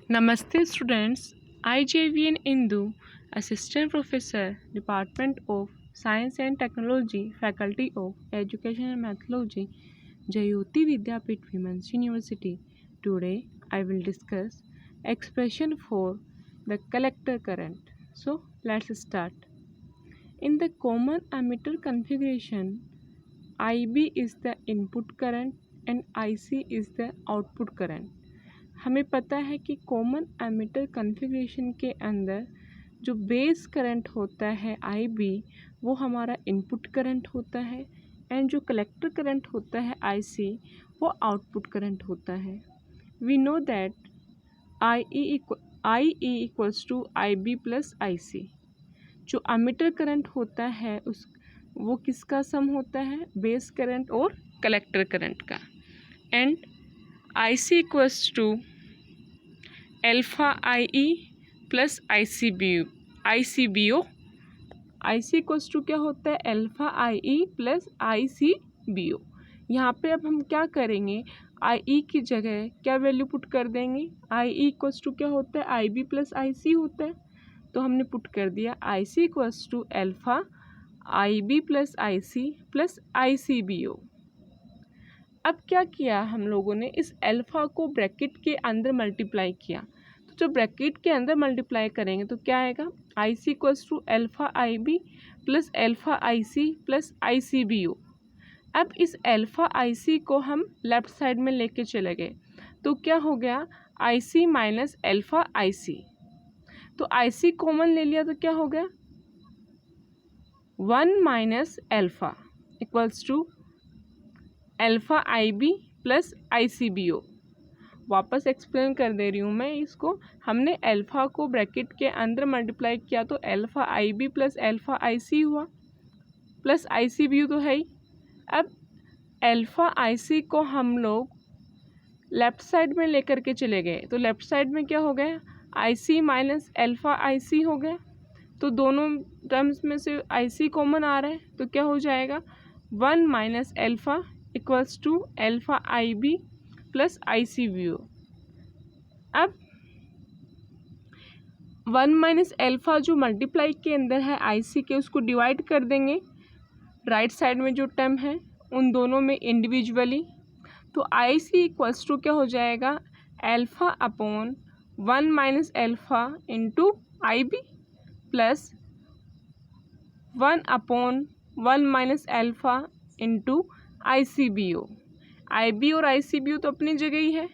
Namaste students, I JVN Indu, Assistant Professor, Department of Science and Technology, Faculty of Education and Methodology, Jayoti Vidyapeeth Women's University. Today I will discuss expression for the collector current. So let's start. In the common emitter configuration, IB is the input current and IC is the output current. हमें पता है कि common emitter configuration के अंदर जो base current होता है IB वो हमारा इनपुट करंट होता है एंड जो कलेक्टर करंट होता है IC वो आउटपुट करंट होता है। We know that IE equals to IB plus IC। जो एमिटर करंट होता है वो किसका सम होता है, बेस करंट और कलेक्टर करंट का। And IC equals to alpha IE plus ICBO। IC equals to क्या होता है, अल्फ़ा IE प्लस ICBO। यहाँ पे अब हम क्या करेंगे, IE की जगह क्या वैल्यू पुट कर देंगे, IE इक्वल्स टू क्या होता है, IB प्लस IC होता है, तो हमने पुट कर दिया IC equals to alpha IB plus IC plus ICBO। अब क्या किया हम लोगों ने, इस अल्फ़ा को ब्रैकेट के अंदर मल्टीप्लाई किया, तो जब ब्रैकेट के अंदर मल्टीप्लाई करेंगे तो क्या आएगा, IC equals to alpha IB plus alpha IC plus ICBO। अब इस अल्फ़ा IC को हम लेफ़्ट साइड में लेके चले गए तो क्या हो गया, IC माइनस अल्फ़ा IC। तो IC कॉमन ले लिया तो क्या हो गया, 1 minus alpha equals to alpha IB plus ICBO। वापस एक्सप्लेन कर दे रही हूँ मैं इसको। हमने अल्फ़ा को ब्रैकेट के अंदर मल्टीप्लाई किया तो alpha IB plus alpha IC हुआ, प्लस ICBO तो है ही। अब अल्फ़ा IC को हम लोग लेफ़्ट साइड में लेकर के चले गए तो लेफ़्ट साइड में क्या हो गया, IC माइनस अल्फ़ा IC हो गया। तो दोनों टर्म्स में से IC कॉमन आ रहा है तो क्या हो जाएगा, 1 minus alpha equals to alpha IB plus ICBO। अब 1 माइनस अल्फ़ा जो मल्टीप्लाई के अंदर है IC के, उसको डिवाइड कर देंगे राइट साइड में जो टर्म है उन दोनों में इंडिविजुअली, तो IC इक्वल्स टू क्या हो जाएगा, alpha upon 1 minus alpha into IB plus 1 upon 1 minus alpha into ICBO। IB और ICBO तो अपनी जगह ही है,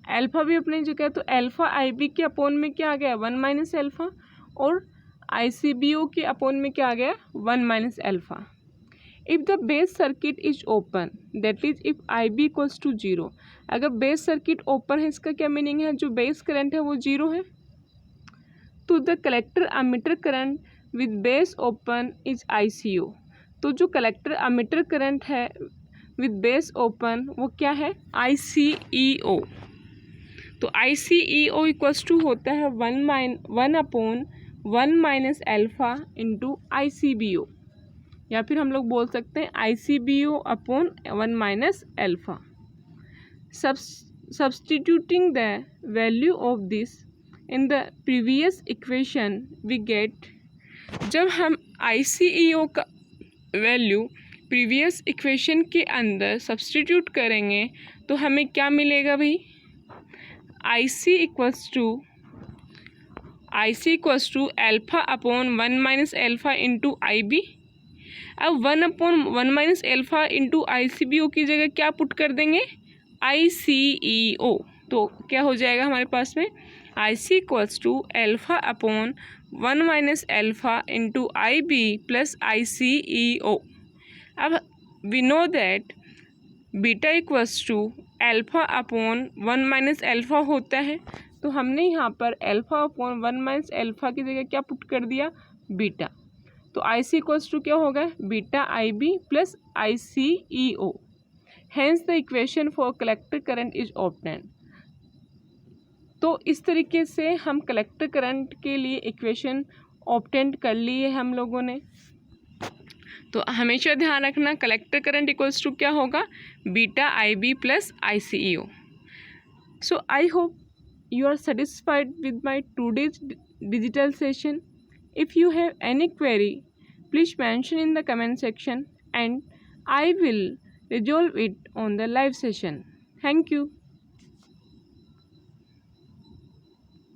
अल्फ़ा भी अपनी जगह, तो अल्फ़ा IB के अपोन में क्या आ गया, 1 माइनस अल्फ़ा, और ICBO के अपोन में क्या आ गया, 1 minus alpha. If the base circuit is open that is if IB equals to 0। अगर बेस सर्किट ओपन है इसका क्या मीनिंग है, जो बेस करंट है वो 0 है, तो the collector emitter current with base open is ICO। तो जो कलेक्टर एमिटर करंट है विद बेस ओपन वो क्या है, ICEO। तो ICEO इक्वल्स टू होता है 1 upon 1 minus alpha into ICBO, या फिर हम लोग बोल सकते हैं ICBO upon 1 minus alpha. Substituting the value of this in the previous equation we get, जब हम ICEO का वैल्यू प्रीवियस इक्वेशन के अंदर सब्स्टिट्यूट करेंगे तो हमें क्या मिलेगा भाई, IC equals to alpha upon 1 minus alpha into IB। अब 1 upon 1 minus alpha into ICBO की जगह क्या पुट कर देंगे, ICEO। तो क्या हो जाएगा हमारे पास में, IC equals to alpha upon 1 minus alpha into IB plus ICEO। अब we know that beta equals to alpha upon 1 minus alpha होता है, तो हमने यहाँ पर अल्फ़ा अपॉन 1 माइनस अल्फ़ा की जगह क्या पुट कर दिया, बीटा। तो IC इक्वल्स टू क्या होगा, beta IB plus ICEO। Hence the equation for collector current is obtained. तो इस तरीके से हम कलेक्टर करंट के लिए इक्वेशन ऑब्टेंड कर ली है हम लोगों ने। तो हमेशा ध्यान रखना, कलेक्टर करंट इक्वल्स टू क्या होगा, beta IB plus ICEO। So I hope you are satisfied with my today's digital session. If you have any query, please mention in the comment section and I will resolve it on the live session. Thank you.